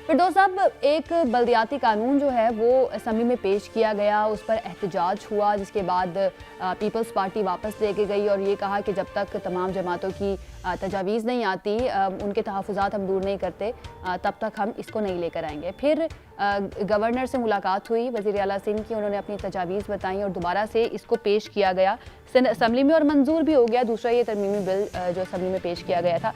फिरदौस साहब, एक बल्दियाती कानून जो है वो असम्बली में पेश किया गया, उस पर एहतजाज हुआ, जिसके बाद पीपल्स पार्टी वापस लेके गई और ये कहा कि जब तक तमाम जमातों की तजावीज़ नहीं आती, उनके तहफ़्फ़ुज़ात हम दूर नहीं करते, तब तक हम इसको नहीं लेकर आएंगे। फिर गवर्नर से मुलाकात हुई वज़ीर आला सिंध की, उन्होंने अपनी तजावीज़ बताई और दोबारा से इसको पेश किया गया सिंध असम्बली में और मंजूर भी हो गया दूसरा ये तरमीमी बिल जो असम्बली में पेश किया गया था।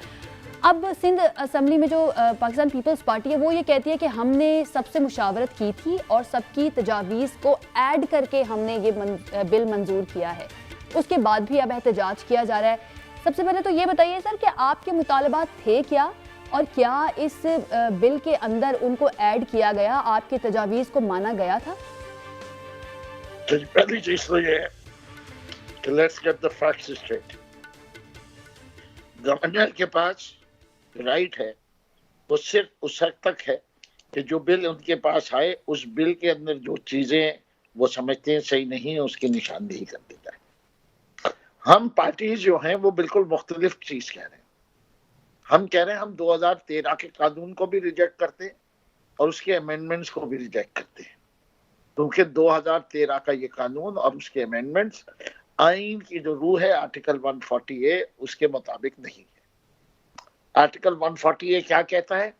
अब सिंध असम्बली में जो पाकिस्तान पीपल्स पार्टी है वो ये कहती है कि हमने सबसे मुशावरत की थी और सबकी तजावीज़ को ऐड करके हमने ये बिल मंजूर किया है, उसके बाद भी अब एहतजाज किया जा रहा है। सबसे पहले तो ये बताइए सर कि आपके मुतालबात थे क्या, और क्या इस बिल के अंदर उनको ऐड किया गया, आपकी तजावीज़ को माना गया था? पहली चीज तो ये है कि let's get the facts straight. Governor के पास राइट है, वो सिर्फ उस हद तक है कि जो बिल उनके पास आए उस बिल के अंदर जो चीजें वो समझते हैं सही नहीं है उसकी निशानदेही कर देता है। हम पार्टीज जो हैं वो बिल्कुल मुख्तलिफ चीज कह रहे हैं। हम कह रहे हैं हम 2013 के कानून को भी रिजेक्ट करते हैं और उसके अमेंडमेंट्स को भी रिजेक्ट करते हैं, क्योंकि 2013 का ये कानून और उसके अमेंडमेंट्स आइन की जो रूह है आर्टिकल 140A उसके मुताबिक नहीं है। आर्टिकल 140A क्या कहता है?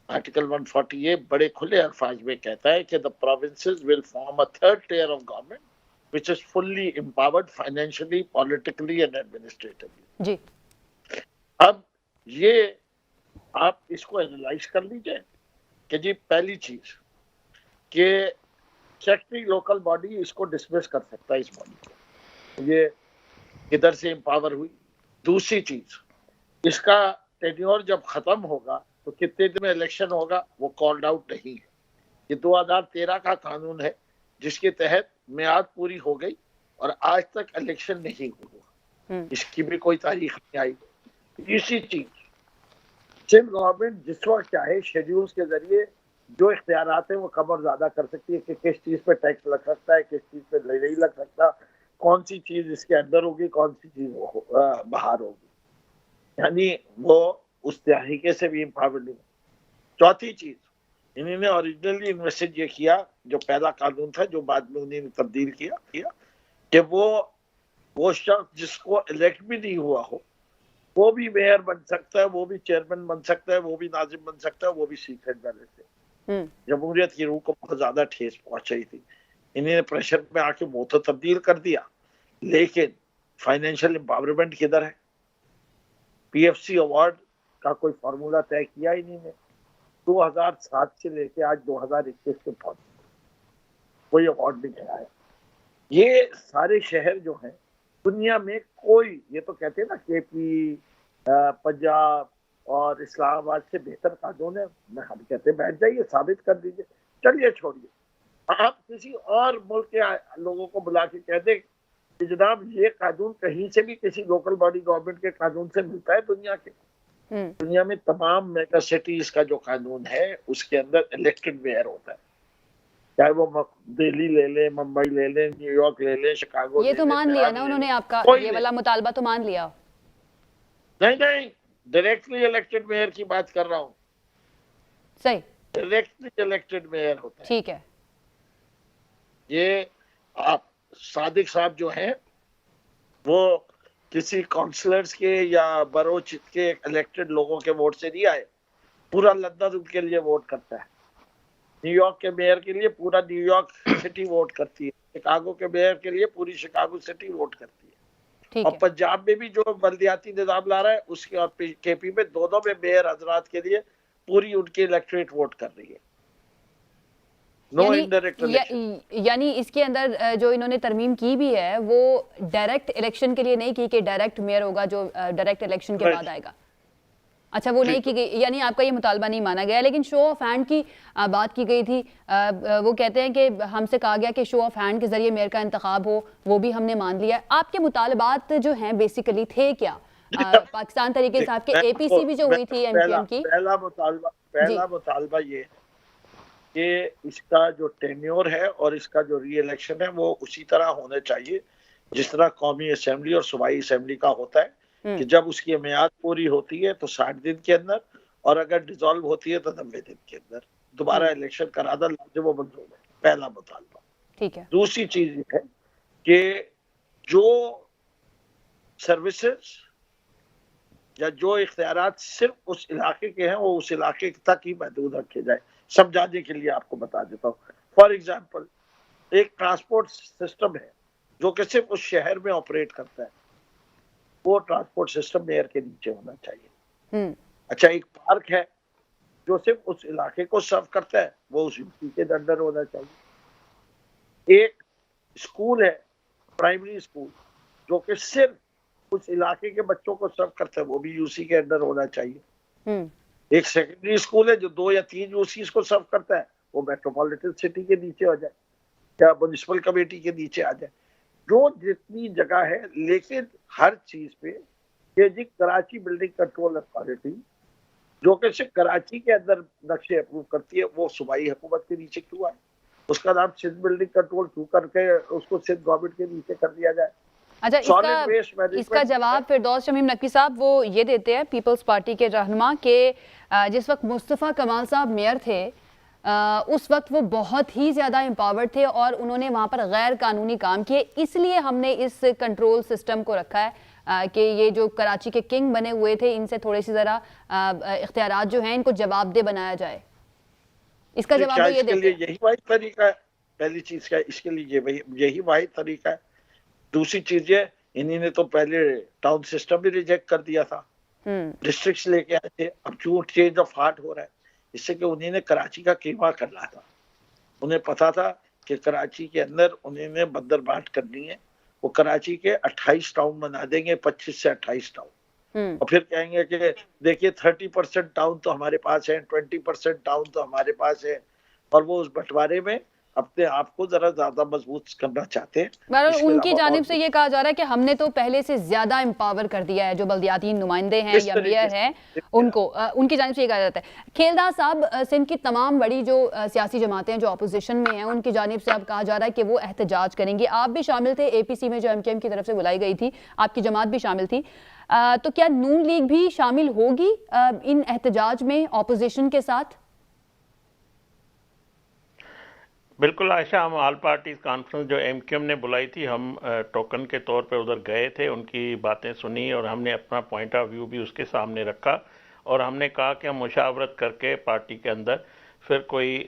आर्टिकल 140A बड़े खुले अल्फाज में कहता है कि the provinces will form a third tier of government which is fully empowered financially, politically and administratively. जी। अब ये आप इसको एनालाइज कर लीजिए कि जी पहली चीज कि सेक्रेटरी लोकल बॉडी इसको डिसमिस कर सकता है, इस बॉडी को, ये किधर से एम्पावर हुई। दूसरी चीज, इसका टेन्योर जब खत्म होगा तो कितने दिन में इलेक्शन होगा वो कॉल्ड आउट नहीं है। ये 2013 का कानून है जिसके तहत मियाद पूरी हो गई और आज तक इलेक्शन नहीं हुआ, इसकी भी कोई तारीख नहीं आई। तीसरी चीज, सिंध गवर्नमेंट जिस वक्त चाहे शेड्यूल्स के जरिए जो इख्तियारात हैं वो कम और ज्यादा कर सकती है कि किस चीज पे टैक्स लग सकता है, किस चीज पे नहीं लग सकता, कौन सी चीज इसके अंदर होगी, कौन सी चीज बाहर होगी, यानी वो उस तरीके से भी एम्पावर्ड नहीं। चौथी चीज, इन्होंने ओरिजिनली इन्वेस्टेड ये किया, जो पहला कानून था जो बाद में उन्होंने तब्दील किया कि वो शख्स जिसको इलेक्ट भी नहीं हुआ हो वो भी मेयर बन सकता है, वो भी चेयरमैन बन सकता है, वो भी नाजिम बन सकता है, वो भी सीक्रेट बैलेट से। जमहूरियत की रूह को बहुत ज्यादा ठेस पहुंचाई थी। इन्होंने प्रेशर में आके वो तो तब्दील कर दिया, लेकिन फाइनेंशियल एम्पावरमेंट किधर है? पीएफसी अवार्ड का कोई फार्मूला तय किया ही नहीं है। 2007 से लेके आज 2021 के पहुंच कोई अवार्ड नहीं आया है। ये सारे शहर जो हैं दुनिया में कोई, ये तो कहते हैं ना केपी, पंजाब और इस्लामाबाद से बेहतर कानून है, हम कहते हैं बैठ जाइए साबित कर दीजिए। चलिए छोड़िए, आप किसी और मुल्क के लोगों को बुला के कह दें कि जनाब ये कानून कहीं से भी किसी लोकल बॉडी गवर्नमेंट के कानून से मिलता है? दुनिया में तमाम मेगा सिटीज का जो कानून है उसके अंदर इलेक्टेड मेयर होता है, चाहे वो दिल्ली ले ले, मुंबई ले ले, न्यूयॉर्क ले ले, शिकागो ये तो मान लिया ना उन्होंने, आपका ये वाला मुतालबा तो मान लिया। नहीं, डायरेक्टली इलेक्टेड मेयर की बात कर रहा हूँ। सही, डायरेक्टली इलेक्टेड मेयर होता है। ठीक है। ये आप सादिक साहब जो हैं वो किसी काउंसलर्स के या बरोच के इलेक्टेड लोगों के वोट से नहीं आए, पूरा लंदन उनके लिए वोट करता है। न्यूयॉर्क के मेयर के लिए पूरा न्यूयॉर्क सिटी वोट करती है, शिकागो के मेयर के लिए पूरी शिकागो सिटी वोट करती है। और पंजाब में भी जो बल्दियाती निजाम ला रहा है उसके और केपी में दोनों में मेयर हजरात के लिए पूरी उनकी इलेक्ट्रेट वोट कर रही है। यानी इसके अंदर जो इन्होंने तरमीम की भी है वो डायरेक्ट इलेक्शन के लिए नहीं की कि डायरेक्ट मेयर होगा जो डायरेक्ट इलेक्शन के बाद आएगा। अच्छा, वो नहीं की गई, यानी आपका ये मुतालबा नहीं माना गया। लेकिन शो ऑफ हैंड की बात की गई थी, वो कहते हैं कि हमसे कहा गया कि शो ऑफ हैंड के जरिए मेयर का इंतखाब हो, वो भी हमने मान लिया। आपके मुतालबात जो हैं बेसिकली थे क्या? पाकिस्तान तरीके इंसाफ के एपीसी भी जो हुई थी एमक्यूएम की, पहला मुतालबा ये कि इसका जो टेन्योर है और इसका जो री इलेक्शन है वो उसी तरह होने चाहिए जिस तरह कौमी असेंबली और सूबाई असेंबली का होता है कि जब उसकी मियाद पूरी होती है तो 60 दिन के अंदर और अगर डिसॉल्व होती है तो 90 दिन के अंदर दोबारा इलेक्शन करा दो, लाजिम बंद हो गए। पहला मुतालबा। ठीक है। दूसरी चीज ये है कि जो सर्विसेज या जो इख्तियारात सिर्फ उस इलाके के हैं वो उस इलाके तक ही महदूद रखे जाए। समझाने के लिए आपको बता देता हूँ। फॉर एग्जाम्पल, एक ट्रांसपोर्ट सिस्टम है जो कि सिर्फ उस शहर में ऑपरेट करता है, वो ट्रांसपोर्ट सिस्टम मेयर के नीचे होना चाहिए। अच्छा, एक पार्क है जो सिर्फ उस इलाके को सर्व करता है, वो उस यूपी के अंडर होना चाहिए। एक स्कूल है, प्राइमरी स्कूल, जो कि सिर्फ उस इलाके के बच्चों को सर्व करता है, वो भी यूसी के अंडर होना चाहिए। एक सेकेंडरी स्कूल है जो 2 या 3 यूसी को सर्व करता है, वो मेट्रोपॉलिटन सिटी के नीचे हो जाए या म्युनिसिपल कमेटी के नीचे आ जाए। जो जितनी जगह है, लेकिन हर चीज पे ये जी कराची बिल्डिंग कंट्रोल अथॉरिटी जो कि सिर्फ कराची के अंदर नक्शे अप्रूव करती है, वो सूबाई हुकूमत के नीचे क्यों आए? उसका नाम सिंध बिल्डिंग कंट्रोल क्यों करके उसको सिंध गवर्नमेंट के नीचे कर दिया जाए? अच्छा, इसका जवाब फिरदौस शमीम नकवी साहब वो ये देते हैं, पीपल्स पार्टी के रहनुमा, के जिस वक्त मुस्तफ़ा कमाल साहब मेयर थे उस वक्त वो बहुत ही ज़्यादा एम्पावर्ड थे और उन्होंने वहाँ पर गैर कानूनी काम किए, इसलिए हमने इस कंट्रोल सिस्टम को रखा है कि ये जो कराची के किंग बने हुए थे इनसे थोड़ी सी ज़रा इख्तियारात जो हैं इनको जवाबदेह बनाया जाए। इसका जवाब वो ये देते हैं यही वाहिद तरीका है। पहली चीज का इसके लिए यही वाहिद तरीका है। दूसरी चीज है, इन्हीं ने तो पहले टाउन सिस्टम भी रिजेक्ट कर दिया था, डिस्ट्रिक्ट्स लेके आए थे। अब क्यों चेंज ऑफ हार्ट हो रहा है? इससे कि उन्हीं ने कराची का कीमा करना था। उन्हें पता था कि कराची के अंदर उन्होंने बंदर बाट करनी है। वो कराची के 28 टाउन बना देंगे, 25 से 28 टाउन, और फिर कहेंगे कि देखिए 30% टाउन तो हमारे पास है, 20% टाउन तो हमारे पास है, और वो उस बंटवारे में अपने आप को जरा ज्यादा मजबूत करना चाहते हैं। उनकी जानिब से ये कहा जा रहा है कि हमने तो पहले से ज्यादा एम्पावर कर दिया है जो बल्दियाती नुमाइंदे हैं या मेयर हैं उनको, उनकी जानिब से ये कहा जाता है। खेलदार साहब, सिंध की तमाम बड़ी जो सियासी जमातें जो अपोजिशन में हैं उनकी जानिब से अब कहा जा रहा है कि वो एहतजाज करेंगी। आप भी शामिल थे APC में जो MKM की तरफ से बुलाई गई थी, आपकी जमात भी शामिल थी, तो क्या नून लीग भी शामिल होगी इन एहतजाज में अपोजिशन के साथ? बिल्कुल आयशा, हम ऑल पार्टीज कॉन्फ्रेंस जो MKM ने बुलाई थी, हम टोकन के तौर पे उधर गए थे, उनकी बातें सुनी और हमने अपना पॉइंट ऑफ व्यू भी उसके सामने रखा और हमने कहा कि हम मुशावरत करके पार्टी के अंदर फिर कोई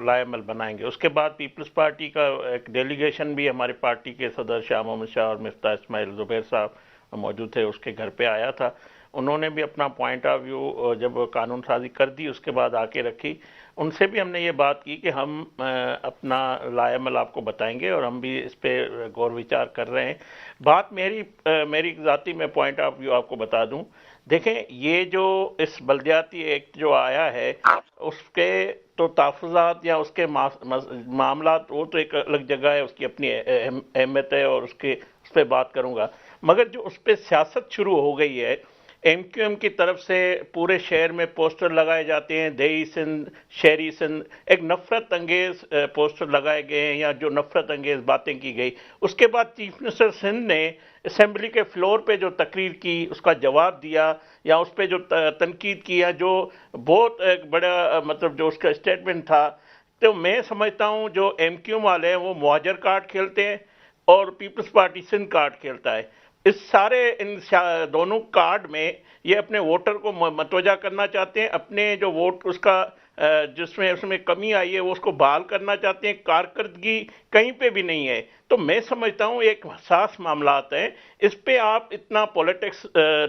लाएमल बनाएंगे। उसके बाद पीपल्स पार्टी का एक डेलीगेशन भी हमारे पार्टी के सदर शाह मोहम्मद शाह और मिफ्ता इस्माइल ज़ुबैर साहब मौजूद थे, उसके घर पे आया था। उन्होंने भी अपना पॉइंट ऑफ व्यू जब कानून साजी कर दी उसके बाद आके रखी। उनसे भी हमने ये बात की कि हम अपना लाएमल आपको बताएंगे और हम भी इस पे गौर विचार कर रहे हैं। बात मेरी ज़ाती में पॉइंट ऑफ व्यू आपको बता दूं, देखें ये जो इस बल्दियाती एक्ट जो आया है उसके तो तहफ़्फ़ुज़ात या उसके मामलात वो तो एक अलग जगह है, उसकी अपनी अहमियत है और उस पर बात करूँगा। मगर जो उस पर सियासत शुरू हो गई है MQM की तरफ से, पूरे शहर में पोस्टर लगाए जाते हैं, देही सिंध, शहरी सिंध, एक नफरत अंगेज पोस्टर लगाए गए हैं या जो नफरत अंगेज बातें की गई। उसके बाद चीफ मिनिस्टर सिंध ने असेंबली के फ्लोर पे जो तकरीर की उसका जवाब दिया या उस पर जो तनकीद किया, जो बहुत एक बड़ा मतलब जो उसका स्टेटमेंट था, तो मैं समझता हूँ जो MQM वाले हैं वो मुहाजिर कार्ड खेलते हैं और पीपल्स पार्टी सिंध कार्ड खेलता है। इस सारे इन दोनों कार्ड में ये अपने वोटर को मतवजा करना चाहते हैं, अपने जो वोट उसका जिसमें उसमें कमी आई है वो उसको बहाल करना चाहते हैं। कारकर्दगी कहीं पे भी नहीं है। तो मैं समझता हूँ एक हसास मामलात है, इस पे आप इतना पॉलिटिक्स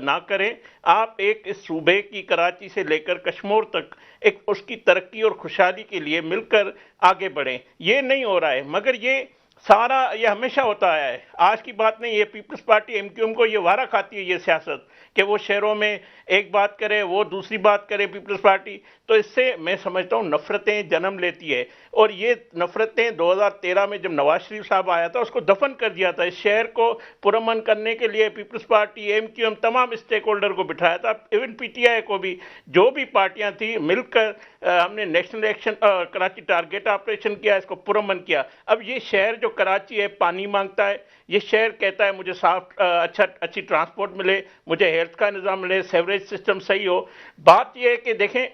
ना करें। आप एक इस सूबे की कराची से लेकर कश्मीर तक एक उसकी तरक्की और खुशहाली के लिए मिलकर आगे बढ़ें। ये नहीं हो रहा है, मगर ये सारा ये हमेशा होता है, आज की बात नहीं। ये पीपल्स पार्टी MQM को ये वारा खाती है ये सियासत कि वो शहरों में एक बात करे, वो दूसरी बात करे पीपल्स पार्टी। तो इससे मैं समझता हूँ नफरतें जन्म लेती है और ये नफरतें 2013 में जब नवाज शरीफ साहब आया था उसको दफन कर दिया था। इस शहर को पुरअमन करने के लिए पीपल्स पार्टी, MQM तमाम स्टेक होल्डर को बिठाया था, इवन PTI को भी, जो भी पार्टियां थी मिलकर हमने national action Karachi target operation किया, इसको पुरअमन किया। अब ये शहर जो कराची है पानी मांगता है, ये शहर कहता है मुझे साफ अच्छी ट्रांसपोर्ट मिले, मुझे हेल्थ का निज़ाम मिले, सेवरेज सिस्टम सही हो। बात ये है कि देखें,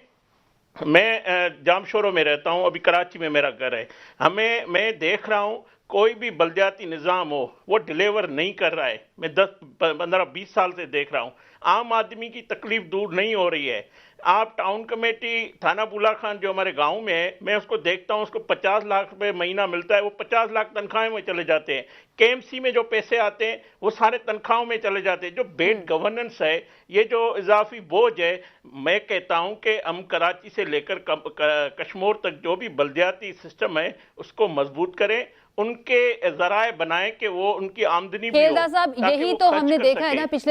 मैं जामशोरों में रहता हूं, अभी कराची में मेरा घर है। मैं देख रहा हूं कोई भी बल्दियाती निज़ाम हो वो डिलीवर नहीं कर रहा है। मैं 10 15 20 साल से देख रहा हूं, आम आदमी की तकलीफ दूर नहीं हो रही है। आप टाउन कमेटी थाना बुला खान जो हमारे गांव में है, मैं उसको देखता हूं, उसको 50 लाख रुपए महीना मिलता है, वो 50 लाख तनख्वाह में चले जाते हैं। केएमसी में जो पैसे आते हैं वो सारे तनख्वाहों में चले जाते हैं। जो बेड गवर्नेंस है, ये जो इजाफी बोझ है, मैं कहता हूं कि हम कराची से लेकर कश्मीर तक जो भी बल्दियाती सिस्टम है उसको मजबूत करें, उनके जराए बनाएं कि वो उनकी आमदनी भी हो, खेलदार साहब, ताकि यही वो तो खर्च हमने कर देखा है सकें। ना पिछले